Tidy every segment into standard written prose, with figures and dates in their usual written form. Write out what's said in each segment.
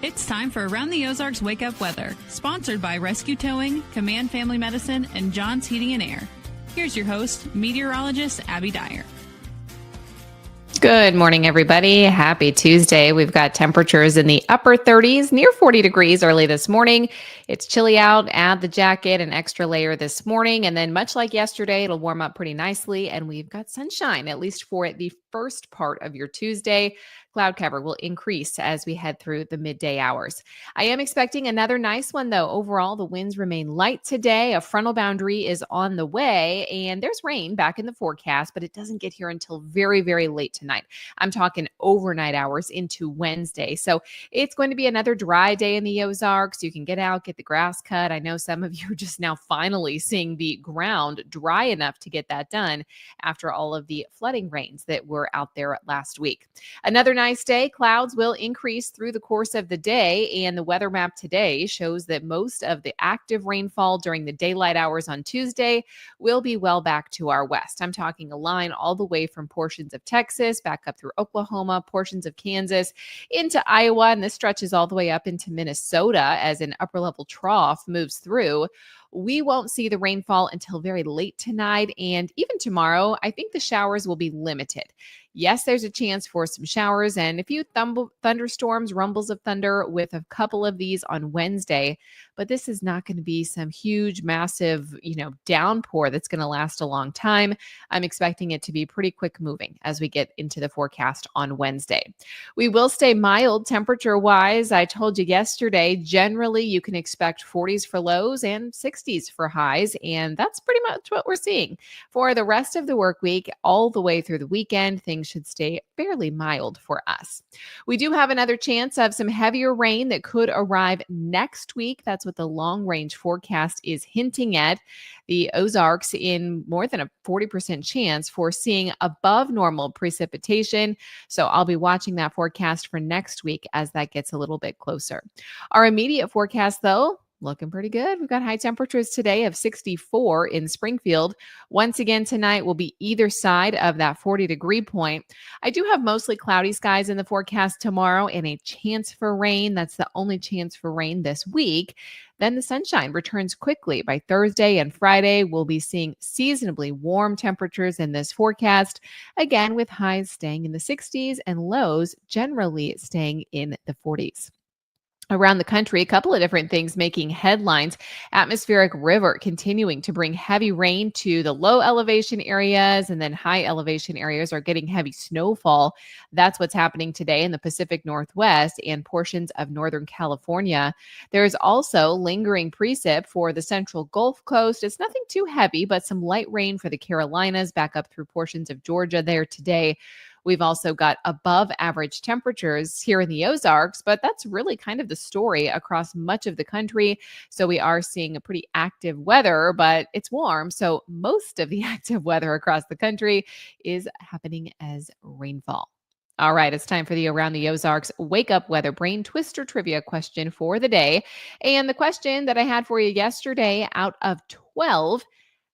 It's time for Around the Ozarks Wake Up Weather, sponsored by Rescue Towing, Command Family Medicine, and John's Heating and Air. Here's your host, meteorologist Abby Dyer. Good morning, everybody. Happy Tuesday. We've got temperatures in the upper 30s, near 40 degrees early this morning. It's chilly out. Add the jacket, an extra layer this morning. And then much like yesterday, it'll warm up pretty nicely. And we've got sunshine, at least for the first part of your Tuesday. Cloud cover will increase as we head through the midday hours. I am expecting another nice one, though. Overall, the winds remain light today. A frontal boundary is on the way, and there's rain back in the forecast, but it doesn't get here until very, very late tonight. I'm talking overnight hours into Wednesday. So it's going to be another dry day in the Ozarks. You can get out, get the grass cut. I know some of you are just now finally seeing the ground dry enough to get that done after all of the flooding rains that were out there last week. Another nice day. Clouds will increase through the course of the day, and the weather map today shows that most of the active rainfall during the daylight hours on Tuesday will be well back to our west. I'm talking a line all the way from portions of Texas back up through Oklahoma, portions of Kansas into Iowa, and this stretches all the way up into Minnesota as an upper level trough moves through. We won't see the rainfall until very late tonight, and even tomorrow, I think the showers will be limited. Yes, there's a chance for some showers and a few thunderstorms, rumbles of thunder with a couple of these on Wednesday, but this is not going to be some huge, massive, downpour that's going to last a long time. I'm expecting it to be pretty quick moving as we get into the forecast on Wednesday. We will stay mild temperature-wise. I told you yesterday, generally you can expect 40s for lows and 60s for highs, and that's pretty much what we're seeing. For the rest of the work week, all the way through the weekend, things should stay fairly mild for us. We do have another chance of some heavier rain that could arrive next week. That's what the long range forecast is hinting at. The Ozarks in more than a 40% chance for seeing above normal precipitation. So I'll be watching that forecast for next week as that gets a little bit closer. Our immediate forecast, though, looking pretty good. We've got high temperatures today of 64 in Springfield. Once again, tonight will be either side of that 40-degree point. I do have mostly cloudy skies in the forecast tomorrow and a chance for rain. That's the only chance for rain this week. Then the sunshine returns quickly. By Thursday and Friday, we'll be seeing seasonably warm temperatures in this forecast, again with highs staying in the 60s and lows generally staying in the 40s. Around the country, a couple of different things making headlines. Atmospheric river continuing to bring heavy rain to the low elevation areas, and then high elevation areas are getting heavy snowfall. That's what's happening today in the Pacific Northwest and portions of Northern California. There's also lingering precip for the central Gulf Coast. It's nothing too heavy, but some light rain for the Carolinas back up through portions of Georgia there today. We've also got above average temperatures here in the Ozarks, but that's really kind of the story across much of the country. So we are seeing a pretty active weather, but it's warm. So most of the active weather across the country is happening as rainfall. All right, it's time for the Around the Ozarks Wake Up Weather Brain Twister Trivia question for the day. And the question that I had for you yesterday, out of 12,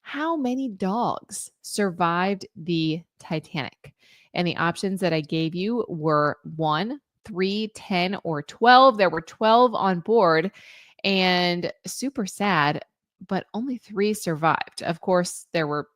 how many dogs survived the Titanic? And the options that I gave you were 1, 3, 10, or 12. There were 12 on board, and super sad, but only 3 survived. Of course, there were,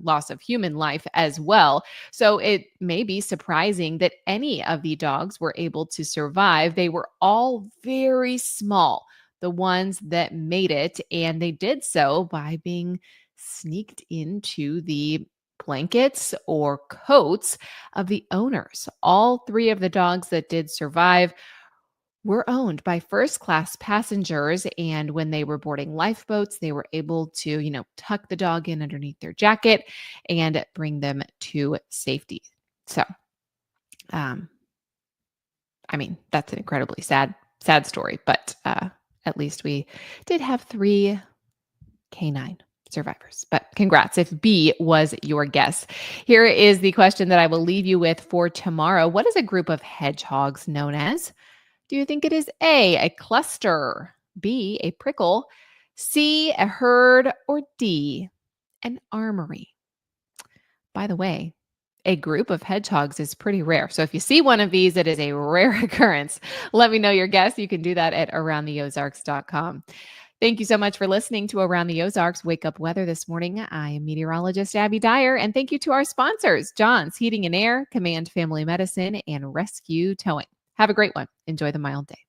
loss of human life as well. So it may be surprising that any of the dogs were able to survive. They were all very small, the ones that made it, and they did so by being sneaked into the blankets or coats of the owners. All 3 of the dogs that did survive were owned by first-class passengers, and when they were boarding lifeboats, they were able to, tuck the dog in underneath their jacket and bring them to safety. So, that's an incredibly sad story, but at least we did have 3 canine survivors. But congrats if B was your guess. Here is the question that I will leave you with for tomorrow. What is a group of hedgehogs known as? Do you think it is A, cluster, B, a prickle, C, a herd, or D, an armory? By the way, A group of hedgehogs is pretty rare. So if you see one of these, it is a rare occurrence. Let me know your guess. You can do that at aroundtheozarks.com. Thank you so much for listening to Around the Ozarks Wake Up Weather this morning. I am meteorologist Abby Dyer, and thank you to our sponsors, John's Heating and Air, Command Family Medicine, and Rescue Towing. Have a great one. Enjoy the mild day.